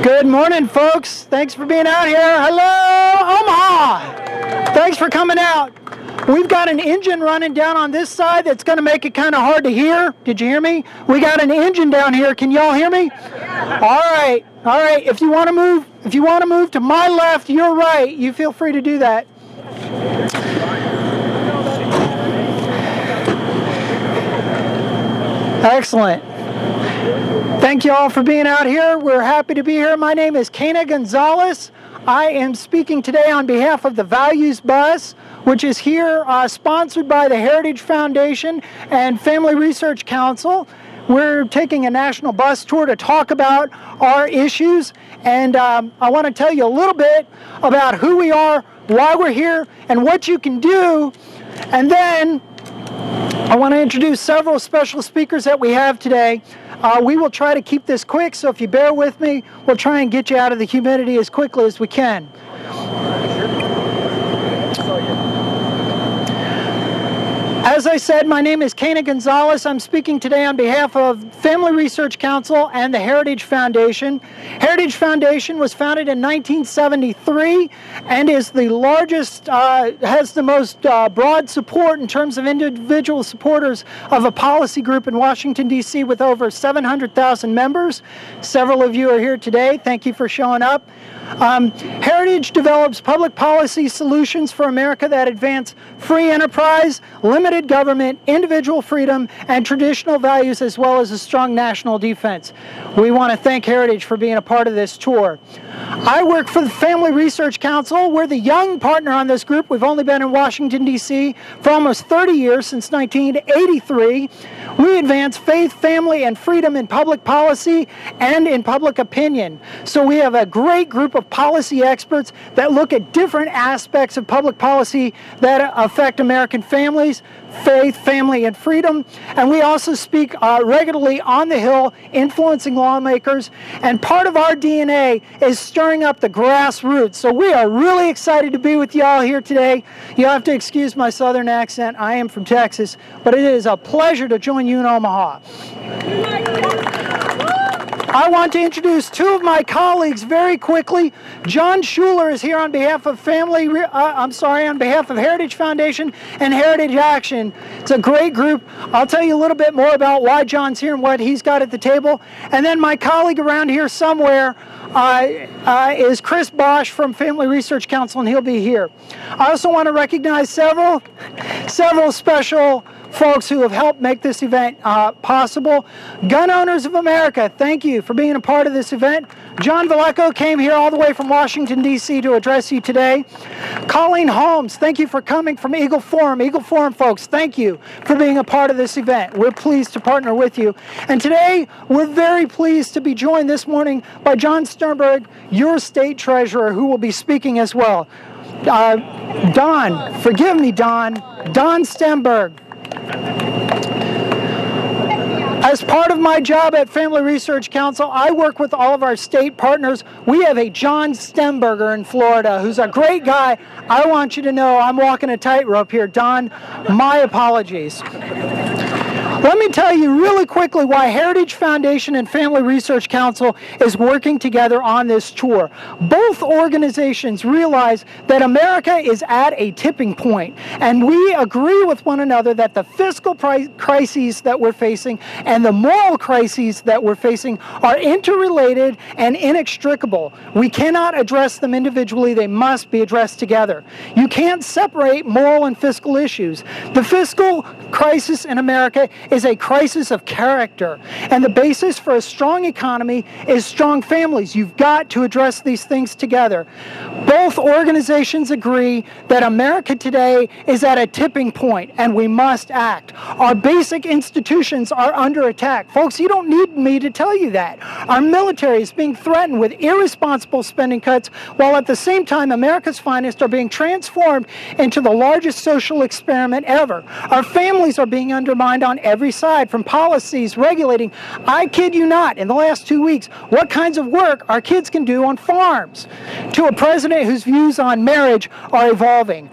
Good morning, folks. Thanks for being out here. Hello, Omaha. Thanks for coming out. We've got an engine running down on this side that's going to make it kind of hard to hear. Did you hear me? We got an engine down here. Can y'all hear me? All right. All right. If you want to move to my left, your right, you feel free to do that. Excellent. Thank you all for being out here. We're happy to be here. My name is Kana Gonzalez. I am speaking today on behalf of the Values Bus, which is here sponsored by the Heritage Foundation and Family Research Council. We're taking a national bus tour to talk about our issues, and I want to tell you a little bit about who we are, why we're here, and what you can do. And then I want to introduce several special speakers that we have today. We will try to keep this quick, so if you bear with me, we'll try and get you out of the humidity as quickly as we can. As I said, my name is Kana Gonzalez. I'm speaking today on behalf of Family Research Council and the Heritage Foundation. Heritage Foundation was founded in 1973 and is the largest, has the most broad support in terms of individual supporters of a policy group in Washington, D.C. with over 700,000 members. Several of you are here today. Thank you for showing up. Heritage develops public policy solutions for America that advance free enterprise, limited government, individual freedom, and traditional values, as well as a strong national defense. We want to thank Heritage for being a part of this tour. I work for the Family Research Council. We're the young partner on this group. We've only been in Washington, D.C. for almost 30 years, since 1983. We advance faith, family, and freedom in public policy and in public opinion. So we have a great group of policy experts that look at different aspects of public policy that affect American families, faith, family, and freedom. And we also speak regularly on the Hill, influencing lawmakers. And part of our DNA is stirring up the grassroots. So we are really excited to be with y'all here today. You'll have to excuse my southern accent. I am from Texas, but it is a pleasure to join you in Omaha. I want to introduce two of my colleagues very quickly. John Schuler is here on behalf of on behalf of Heritage Foundation and Heritage Action. It's a great group. I'll tell you a little bit more about why John's here and what he's got at the table. And then my colleague around here somewhere is Chris Bosch from Family Research Council, and he'll be here. I also want to recognize several special folks who have helped make this event possible. Gun Owners of America, thank you for being a part of this event. John Valleco came here all the way from Washington, D.C. to address you today. Colleen Holmes, thank you for coming from Eagle Forum. Eagle Forum folks, thank you for being a part of this event. We're pleased to partner with you. And today, we're very pleased to be joined this morning by John Sternberg, your state treasurer, who will be speaking as well. Don, forgive me, Don Sternberg. As part of my job at Family Research Council, I work with all of our state partners. We have a John Stemberger in Florida who's a great guy. I want you to know I'm walking a tightrope here. Don, my apologies. Let me tell you really quickly why Heritage Foundation and Family Research Council is working together on this tour. Both organizations realize that America is at a tipping point, and we agree with one another that the fiscal crises that we're facing and the moral crises that we're facing are interrelated and inextricable. We cannot address them individually. They must be addressed together. You can't separate moral and fiscal issues. The fiscal crisis in America is a crisis of character, and the basis for a strong economy is strong families. You've got to address these things together. Both organizations agree that America today is at a tipping point, and we must act. Our basic institutions are under attack. Folks, you don't need me to tell you that. Our military is being threatened with irresponsible spending cuts, while at the same time America's finest are being transformed into the largest social experiment ever. Our families are being undermined on every side, from policies regulating, I kid you not, in the last 2 weeks, what kinds of work our kids can do on farms, to a president whose views on marriage are evolving.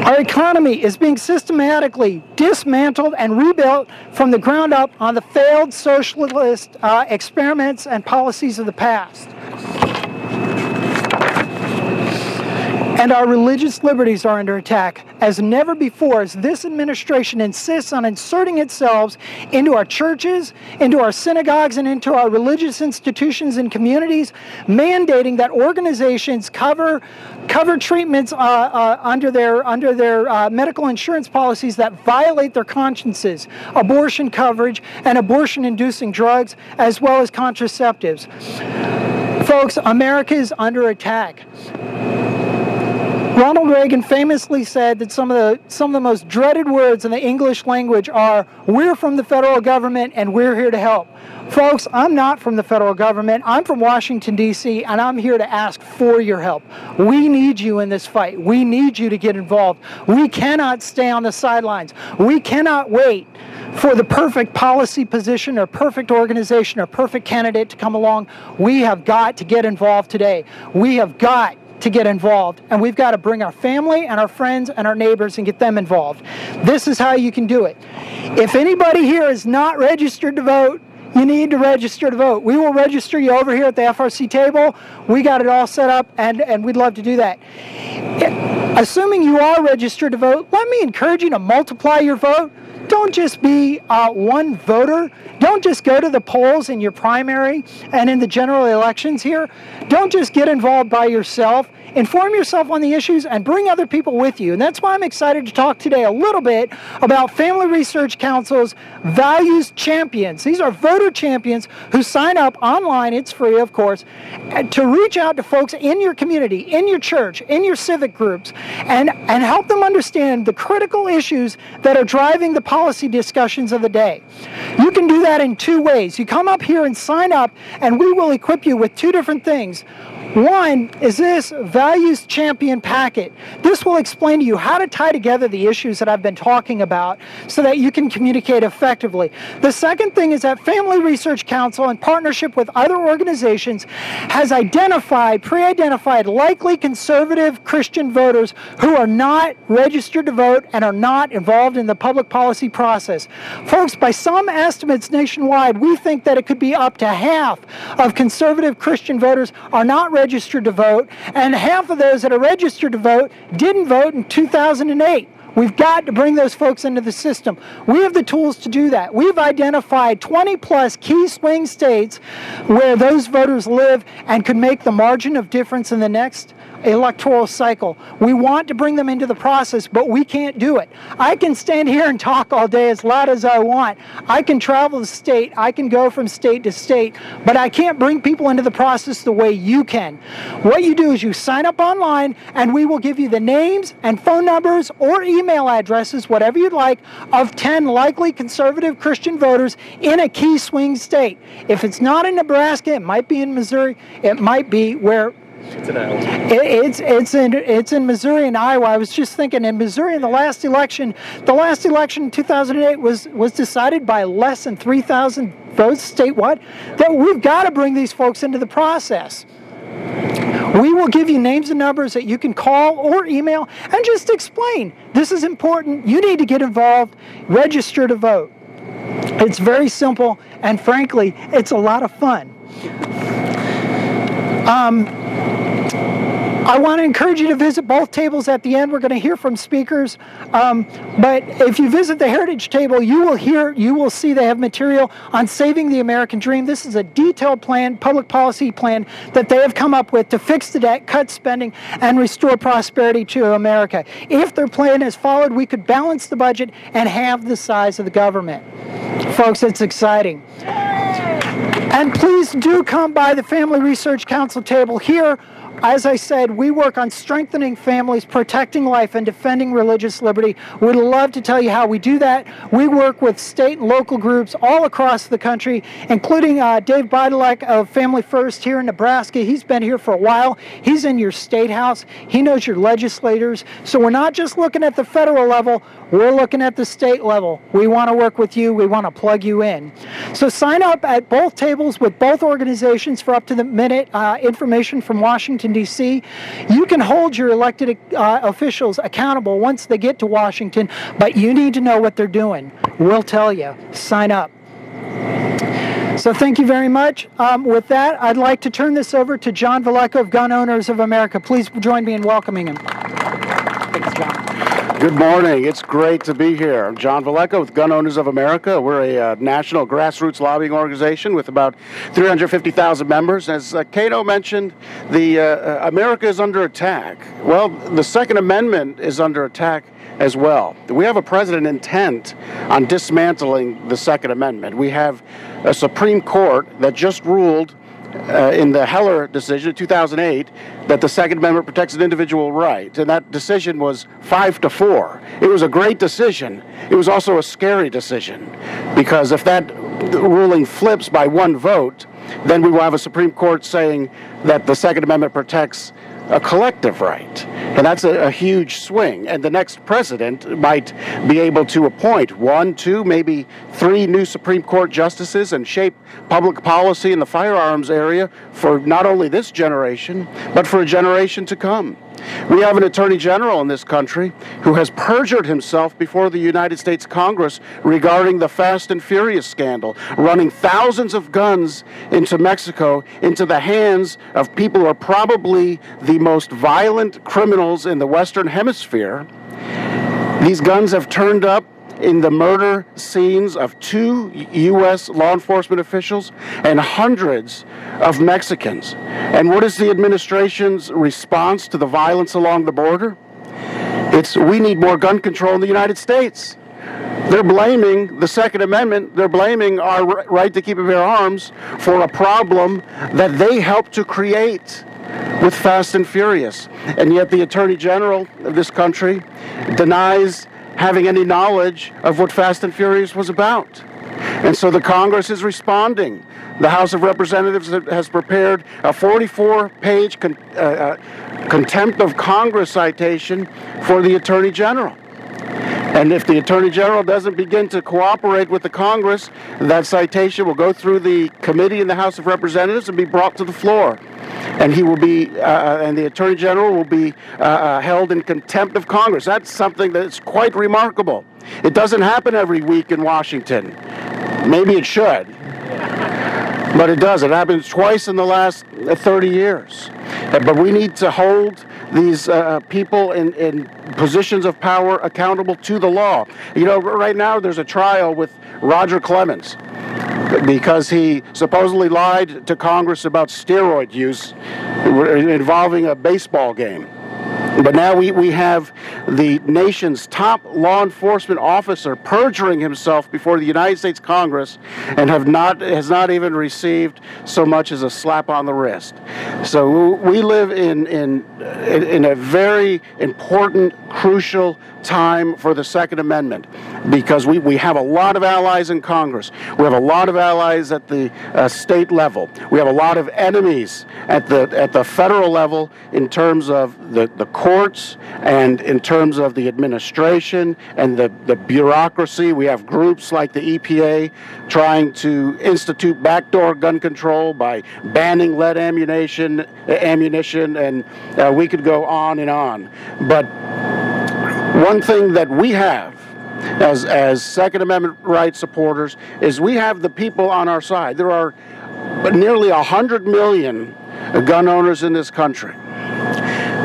Our economy is being systematically dismantled and rebuilt from the ground up on the failed socialist experiments and policies of the past. And our religious liberties are under attack as never before, as this administration insists on inserting itself into our churches, into our synagogues, and into our religious institutions and communities, mandating that organizations cover treatments under their medical insurance policies that violate their consciences, abortion coverage, and abortion-inducing drugs, as well as contraceptives. Folks, America is under attack. Ronald Reagan famously said that some of the most dreaded words in the English language are, "We're from the federal government and we're here to help." Folks, I'm not from the federal government. I'm from Washington, D.C., and I'm here to ask for your help. We need you in this fight. We need you to get involved. We cannot stay on the sidelines. We cannot wait for the perfect policy position or perfect organization or perfect candidate to come along. We have got to get involved today. We have got to get involved, and we've got to bring our family and our friends and our neighbors and get them involved. This is how you can do it. If anybody here is not registered to vote, you need to register to vote. We will register you over here at the FRC table. We got it all set up, and we'd love to do that. Assuming you are registered to vote, let me encourage you to multiply your vote. Don't just be one voter. Don't just go to the polls in your primary and in the general elections here. Don't just get involved by yourself. Inform yourself on the issues and bring other people with you. And that's why I'm excited to talk today a little bit about Family Research Council's Values Champions. These are voter champions who sign up online, it's free of course, to reach out to folks in your community, in your church, in your civic groups, and help them understand the critical issues that are driving the policy discussions of the day. You can do that in two ways. You come up here and sign up, and we will equip you with two different things. One is this Values Champion packet. This will explain to you how to tie together the issues that I've been talking about so that you can communicate effectively. The second thing is that Family Research Council, in partnership with other organizations, has pre-identified likely conservative Christian voters who are not registered to vote and are not involved in the public policy process. Folks, by some estimates nationwide, we think that it could be up to half of conservative Christian voters are not registered to vote, and half of those that are registered to vote didn't vote in 2008. We've got to bring those folks into the system. We have the tools to do that. We've identified 20 plus key swing states where those voters live and could make the margin of difference in the next electoral cycle. We want to bring them into the process, but we can't do it. I can stand here and talk all day as loud as I want. I can travel the state. I can go from state to state, but I can't bring people into the process the way you can. What you do is you sign up online, and we will give you the names and phone numbers or email addresses, whatever you'd like, of 10 likely conservative Christian voters in a key swing state. If it's not in Nebraska, it might be in Missouri. It might be where it's in Iowa. It's in Missouri and Iowa. I was just thinking, in Missouri, in the last election in 2008 was decided by less than 3,000 votes statewide. That we've got to bring these folks into the process. We will give you names and numbers that you can call or email and just explain. This is important. You need to get involved. Register to vote. It's very simple, and frankly, it's a lot of fun. I want to encourage you to visit both tables at the end. We're going to hear from speakers. But if you visit the Heritage table, you will see they have material on saving the American dream. This is a detailed plan, public policy plan that they have come up with to fix the debt, cut spending, and restore prosperity to America. If their plan is followed, we could balance the budget and halve the size of the government. Folks, it's exciting. And please do come by the Family Research Council table here. As I said, we work on strengthening families, protecting life, and defending religious liberty. We'd love to tell you how we do that. We work with state and local groups all across the country, including Dave Beidelek of Family First here in Nebraska. He's been here for a while. He's in your state house. He knows your legislators. So we're not just looking at the federal level. We're looking at the state level. We want to work with you. We want to plug you in. So sign up at both tables with both organizations for up to the minute information from Washington, Washington, D.C. You can hold your elected officials accountable once they get to Washington, but you need to know what they're doing. We'll tell you. Sign up. So thank you very much. With that, I'd like to turn this over to John Valleco of Gun Owners of America. Please join me in welcoming him. Thanks, John. Good morning. It's great to be here. I'm John Valleco with Gun Owners of America. We're a national grassroots lobbying organization with about 350,000 members. As Cato mentioned, America is under attack. Well, the Second Amendment is under attack as well. We have a president intent on dismantling the Second Amendment. We have a Supreme Court that just ruled in the Heller decision in 2008 that the Second Amendment protects an individual right, and that decision was 5-4. It was a great decision. It was also a scary decision, because if that ruling flips by one vote, then we will have a Supreme Court saying that the Second Amendment protects a collective right. And that's a huge swing. And the next president might be able to appoint 1, 2, maybe 3 new Supreme Court justices and shape public policy in the firearms area for not only this generation, but for a generation to come. We have an Attorney General in this country who has perjured himself before the United States Congress regarding the Fast and Furious scandal, running thousands of guns into Mexico into the hands of people who are probably the most violent criminals in the Western Hemisphere. These guns have turned up in the murder scenes of 2 U.S. law enforcement officials and hundreds of Mexicans. And what is the administration's response to the violence along the border? It's, we need more gun control in the United States. They're blaming the Second Amendment, they're blaming our right to keep and bear arms for a problem that they helped to create with Fast and Furious. And yet the Attorney General of this country denies having any knowledge of what Fast and Furious was about. And so the Congress is responding. The House of Representatives has prepared a 44-page contempt of Congress citation for the Attorney General. And if the Attorney General doesn't begin to cooperate with the Congress, that citation will go through the committee in the House of Representatives and be brought to the floor. And he will be, and the Attorney General will be held in contempt of Congress. That's something that's quite remarkable. It doesn't happen every week in Washington. Maybe it should, but it does. It happens twice in the last 30 years. But we need to hold these people in positions of power accountable to the law. You know, right now there's a trial with Roger Clemens because he supposedly lied to Congress about steroid use involving a baseball game. But now we have the nation's top law enforcement officer perjuring himself before the United States Congress and has not even received so much as a slap on the wrist. So we live in a very important, crucial time for the Second Amendment, because we have a lot of allies in Congress. We have a lot of allies at the state level. We have a lot of enemies at the federal level in terms of the courts and in terms of the administration and the bureaucracy. We have groups like the EPA trying to institute backdoor gun control by banning lead ammunition, and we could go on and on. But one thing that we have as Second Amendment rights supporters is we have the people on our side. There are nearly 100 million gun owners in this country.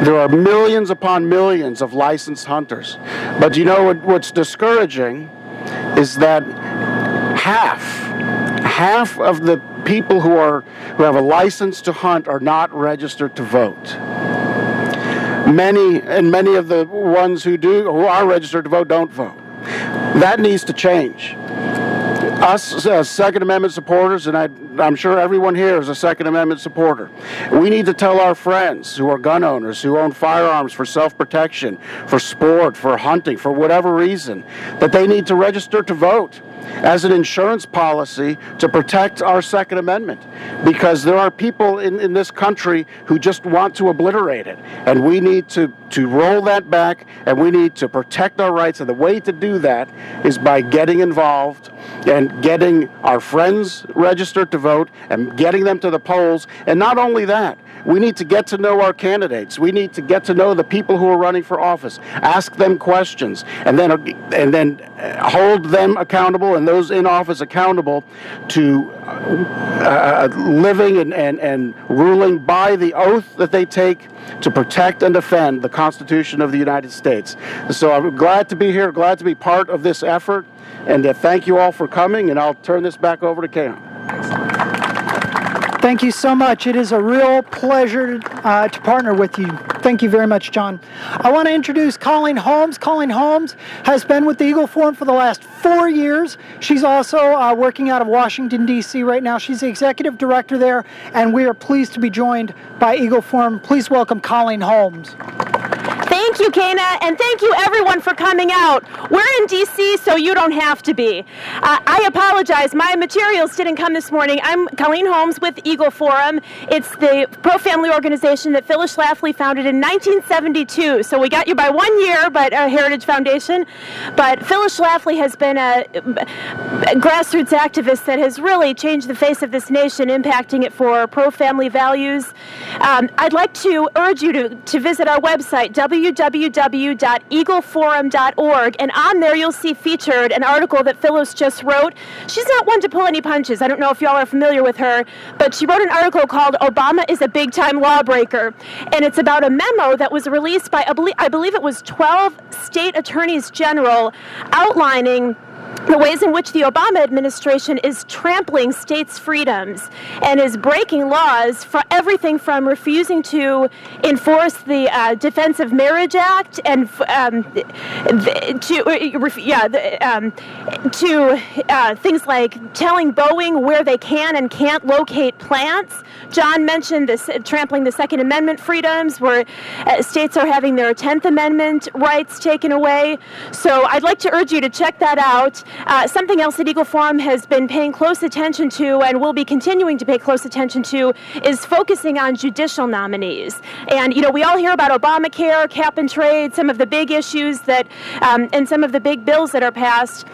There are millions upon millions of licensed hunters. But you know what's discouraging is that half of the people who have a license to hunt are not registered to vote. Many of the ones who are registered to vote don't vote. That needs to change. Us as Second Amendment supporters, and I'm sure everyone here is a Second Amendment supporter, we need to tell our friends who are gun owners, who own firearms for self-protection, for sport, for hunting, for whatever reason, that they need to register to vote as an insurance policy to protect our Second Amendment, because there are people in this country who just want to obliterate it, and we need to roll that back, and we need to protect our rights, and the way to do that is by getting involved and getting our friends registered to vote and getting them to the polls. And not only that, we need to get to know our candidates. We need to get to know the people who are running for office, ask them questions, and then hold them accountable and those in office accountable to living and ruling by the oath that they take to protect and defend the Constitution of the United States. So I'm glad to be here, glad to be part of this effort, and thank you all for coming, and I'll turn this back over to Kano. Thank you so much. It is a real pleasure to partner with you. Thank you very much, John. I want to introduce Colleen Holmes. Colleen Holmes has been with the Eagle Forum for the last 4 years. She's also working out of Washington, D.C. right now. She's the executive director there, and we are pleased to be joined by Eagle Forum. Please welcome Colleen Holmes. Thank you, Kana, and thank you everyone for coming out. We're in D.C., so you don't have to be. I apologize. My materials didn't come this morning. I'm Colleen Holmes with Eagle Forum. It's the pro-family organization that Phyllis Schlafly founded in 1972. So we got you by 1 year, but a Heritage Foundation. But Phyllis Schlafly has been a grassroots activist that has really changed the face of this nation, impacting it for pro-family values. I'd like to urge you to visit our website, www.eagleforum.org, and on there you'll see featured an article that Phyllis just wrote. She's not one to pull any punches. I don't know if y'all are familiar with her, but she wrote an article called "Obama is a Big-Time Lawbreaker," and it's about a memo that was released by, I believe it was 12 state attorneys general, outlining the ways in which the Obama administration is trampling states' freedoms and is breaking laws for everything from refusing to enforce the Defense of Marriage Act and to things like telling Boeing where they can and can't locate plants. John mentioned this, trampling the Second Amendment freedoms, where states are having their 10th Amendment rights taken away. So I'd like to urge you to check that out. Something else that Eagle Forum has been paying close attention to and will be continuing to pay close attention to is focusing on judicial nominees. And, you know, we all hear about Obamacare, cap and trade, some of the big issues that, and some of the big bills that are passed.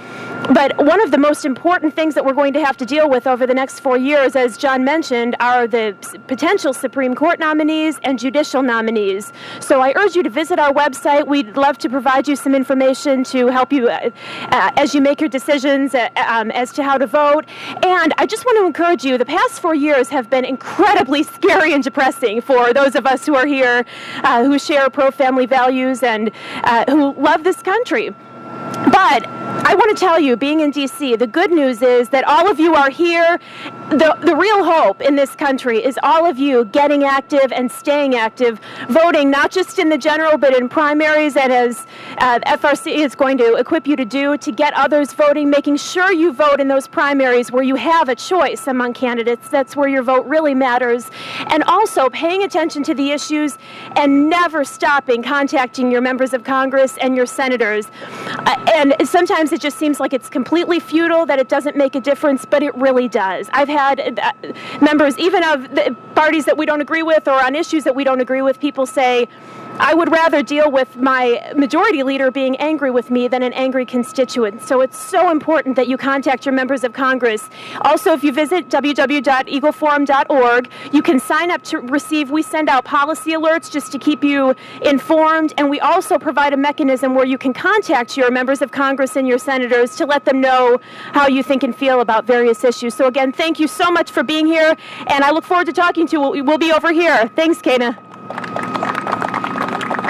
But one of the most important things that we're going to have to deal with over the next 4 years, as John mentioned, are the potential Supreme Court nominees and judicial nominees. So I urge you to visit our website. We'd love to provide you some information to help you as you make your decisions as to how to vote. And I just want to encourage you, the past 4 years have been incredibly scary and depressing for those of us who are here, who share pro-family values and who love this country. But I want to tell you, being in D.C., the good news is that all of you are here. The real hope in this country is all of you getting active and staying active, voting not just in the general but in primaries, and as FRC is going to equip you to do, to get others voting, making sure you vote in those primaries where you have a choice among candidates. That's where your vote really matters. And also paying attention to the issues and never stopping contacting your members of Congress and your senators. And sometimes it just seems like it's completely futile, that it doesn't make a difference, but it really does. I've had members, even of the parties that we don't agree with or on issues that we don't agree with, people say, I would rather deal with my majority leader being angry with me than an angry constituent. So it's so important that you contact your members of Congress. Also, if you visit www.eagleforum.org, you can sign up to receive, we send out policy alerts just to keep you informed, and we also provide a mechanism where you can contact your members of Congress and your senators to let them know how you think and feel about various issues. So again, thank you so much for being here, and I look forward to talking to you. We'll be over here. Thanks, Kana.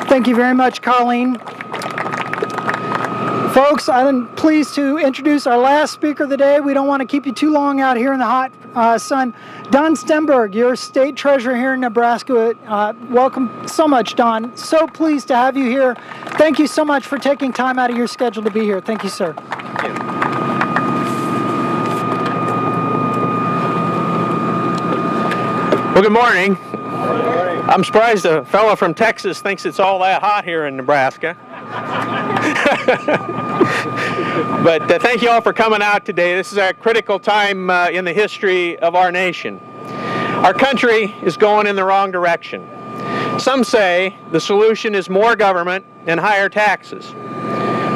Thank you very much, Colleen. Folks, I'm pleased to introduce our last speaker of the day. We don't want to keep you too long out here in the hot sun. Don Stenberg, your state treasurer here in Nebraska. Welcome so much, Don. So pleased to have you here. Thank you so much for taking time out of your schedule to be here. Thank you, sir. Thank you. Well, good morning. I'm surprised a fellow from Texas thinks it's all that hot here in Nebraska. But thank you all for coming out today. This is a critical time in the history of our nation. Our country is going in the wrong direction. Some say the solution is more government and higher taxes.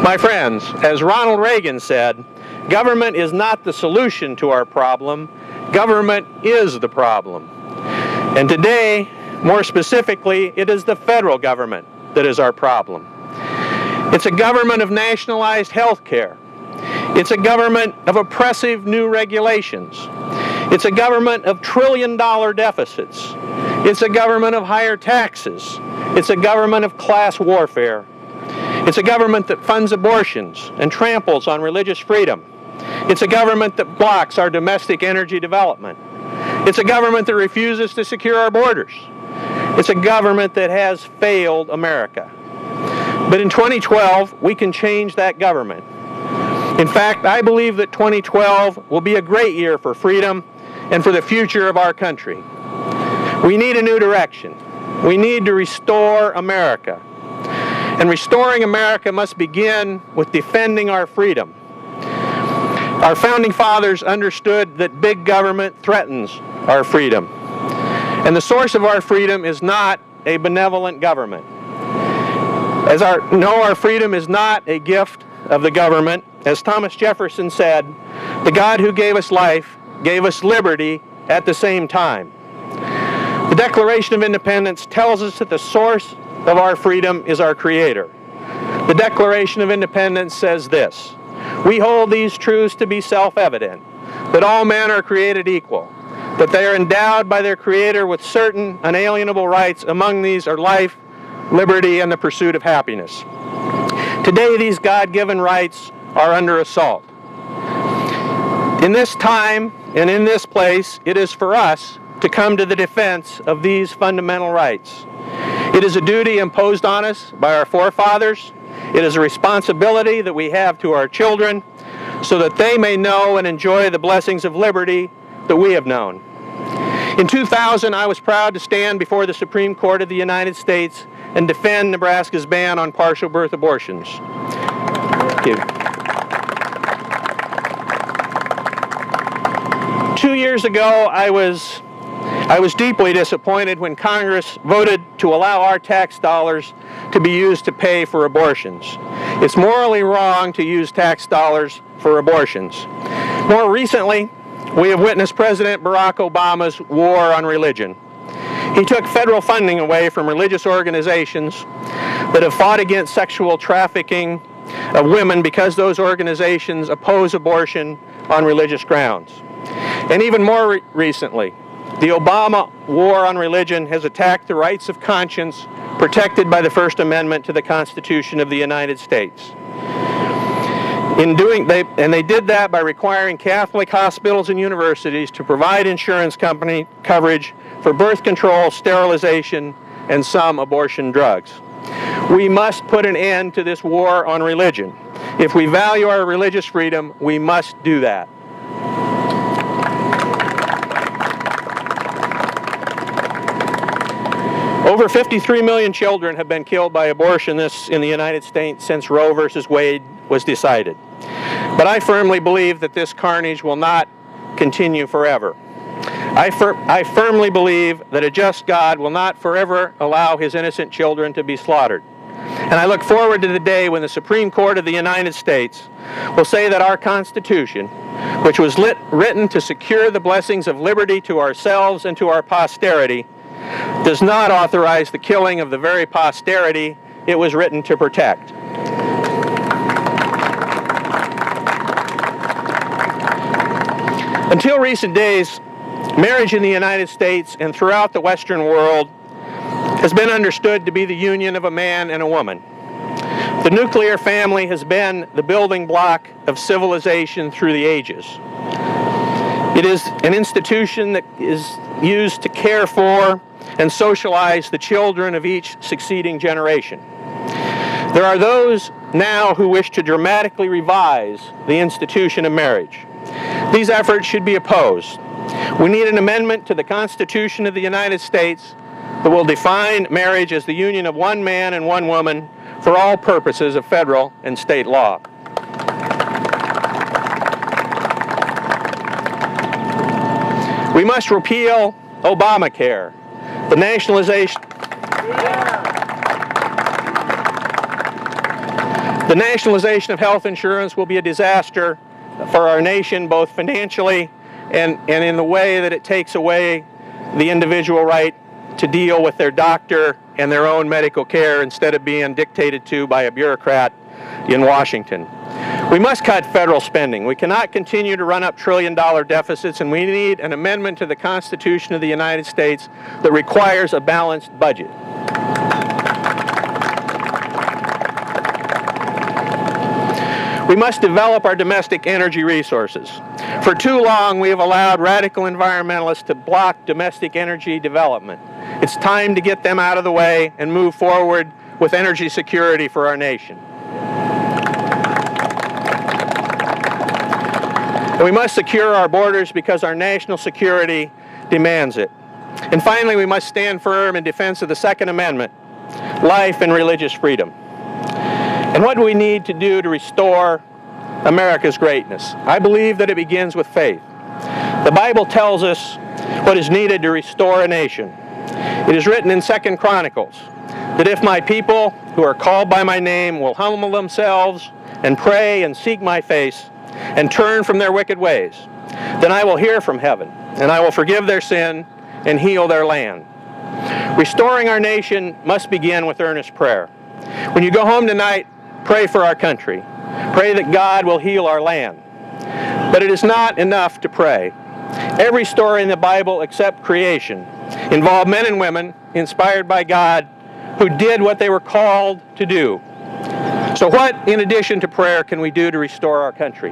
My friends, as Ronald Reagan said, government is not the solution to our problem. government is the problem. And today, more specifically, it is the federal government that is our problem. It's a government of nationalized health care. It's a government of oppressive new regulations. It's a government of trillion-dollar deficits. It's a government of higher taxes. It's a government of class warfare. It's a government that funds abortions and tramples on religious freedom. It's a government that blocks our domestic energy development. It's a government that refuses to secure our borders. It's a government that has failed America. But in 2012, we can change that government. In fact, I believe that 2012 will be a great year for freedom and for the future of our country. We need a new direction. We need to restore America. And restoring America must begin with defending our freedom. Our founding fathers understood that big government threatens our freedom. And the source of our freedom is not a benevolent government. Our freedom is not a gift of the government. As Thomas Jefferson said, the God who gave us life gave us liberty at the same time. The Declaration of Independence tells us that the source of our freedom is our Creator. The Declaration of Independence says this: we hold these truths to be self-evident, that all men are created equal, that they are endowed by their Creator with certain unalienable rights. Among these are life, liberty, and the pursuit of happiness. Today, these God-given rights are under assault. In this time and in this place, it is for us to come to the defense of these fundamental rights. It is a duty imposed on us by our forefathers. It is a responsibility that we have to our children so that they may know and enjoy the blessings of liberty that we have known. In 2000, I was proud to stand before the Supreme Court of the United States and defend Nebraska's ban on partial birth abortions. Thank you. 2 years ago, I was deeply disappointed when Congress voted to allow our tax dollars to be used to pay for abortions. It's morally wrong to use tax dollars for abortions. More recently, we have witnessed President Barack Obama's war on religion. He took federal funding away from religious organizations that have fought against sexual trafficking of women because those organizations oppose abortion on religious grounds. And even more recently, the Obama war on religion has attacked the rights of conscience protected by the First Amendment to the Constitution of the United States. They did that by requiring Catholic hospitals and universities to provide insurance company coverage for birth control, sterilization, and some abortion drugs. We must put an end to this war on religion. If we value our religious freedom, we must do that. Over 53 million children have been killed by abortion in the United States since Roe versus Wade was decided. But I firmly believe that this carnage will not continue forever. I firmly believe that a just God will not forever allow his innocent children to be slaughtered. And I look forward to the day when the Supreme Court of the United States will say that our Constitution, which was written to secure the blessings of liberty to ourselves and to our posterity, does not authorize the killing of the very posterity it was written to protect. Until recent days, marriage in the United States and throughout the Western world has been understood to be the union of a man and a woman. The nuclear family has been the building block of civilization through the ages. It is an institution that is used to care for and socialize the children of each succeeding generation. There are those now who wish to dramatically revise the institution of marriage. These efforts should be opposed. We need an amendment to the Constitution of the United States that will define marriage as the union of one man and one woman for all purposes of federal and state law. We must repeal Obamacare. The nationalization of health insurance will be a disaster for our nation, both financially and in the way that it takes away the individual right to deal with their doctor and their own medical care instead of being dictated to by a bureaucrat in Washington. We must cut federal spending. We cannot continue to run up trillion-dollar deficits, and we need an amendment to the Constitution of the United States that requires a balanced budget. We must develop our domestic energy resources. For too long, we have allowed radical environmentalists to block domestic energy development. It's time to get them out of the way and move forward with energy security for our nation. And we must secure our borders because our national security demands it. And finally, we must stand firm in defense of the Second Amendment, life and religious freedom. And what do we need to do to restore America's greatness? I believe that it begins with faith. The Bible tells us what is needed to restore a nation. It is written in 2 Chronicles that if my people who are called by my name will humble themselves and pray and seek my face and turn from their wicked ways, then I will hear from heaven and I will forgive their sin and heal their land. Restoring our nation must begin with earnest prayer. When you go home tonight, pray for our country. Pray that God will heal our land. But it is not enough to pray. Every story in the Bible except creation involved men and women inspired by God who did what they were called to do. So what, in addition to prayer, can we do to restore our country?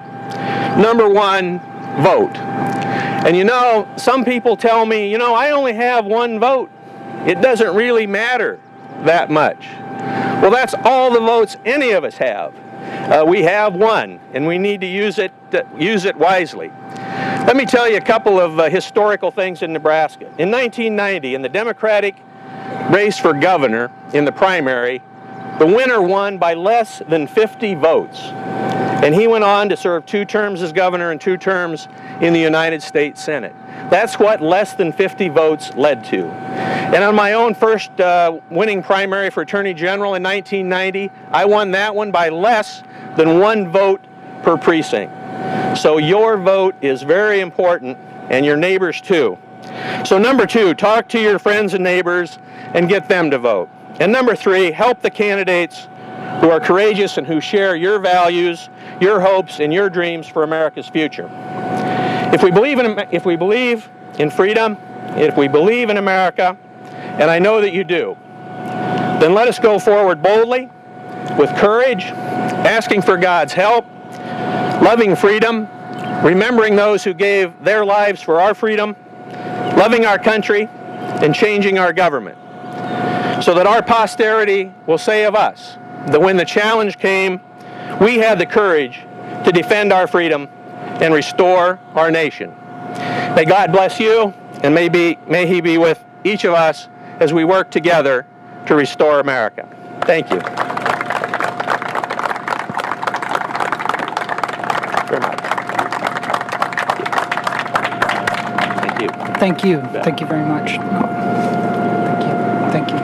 Number one, vote. And you know, some people tell me, I only have one vote. It doesn't really matter that much. Well, that's all the votes any of us have. We have one, and we need to use it wisely. Let me tell you a couple of historical things in Nebraska. In 1990, in the Democratic race for governor in the primary, the winner won by less than 50 votes. And he went on to serve 2 terms as governor and 2 terms in the United States Senate. That's what less than 50 votes led to. And on my own first winning primary for Attorney General in 1990, I won that one by less than 1 vote per precinct. So your vote is very important, and your neighbors too. So number 2, talk to your friends and neighbors and get them to vote. And number 3, help the candidates who are courageous and who share your values, your hopes, and your dreams for America's future. If we believe in freedom, if we believe in America, and I know that you do, then let us go forward boldly, with courage, asking for God's help, loving freedom, remembering those who gave their lives for our freedom, loving our country, and changing our government, so that our posterity will say of us that when the challenge came, we had the courage to defend our freedom and restore our nation. May God bless you, and may He be with each of us as we work together to restore America. Thank you. Very much. Thank you. Thank you. Thank you very much. Thank you.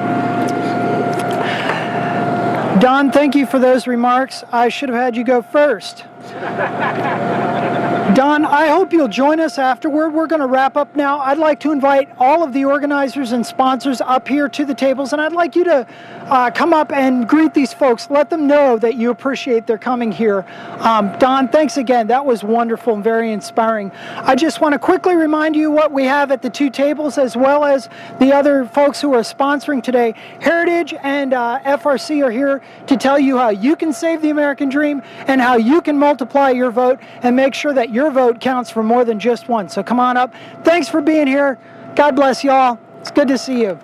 Don, thank you for those remarks. I should have had you go first. Don, I hope you'll join us afterward. We're going to wrap up now. I'd like to invite all of the organizers and sponsors up here to the tables, and I'd like you to come up and greet these folks. Let them know that you appreciate their coming here. Don, thanks again. That was wonderful and very inspiring. I just want to quickly remind you what we have at the 2 tables, as well as the other folks who are sponsoring today. Heritage and FRC are here to tell you how you can save the American dream and how you can multiply your vote and make sure that your vote counts for more than just one. So come on up. Thanks for being here. God bless y'all. It's good to see you.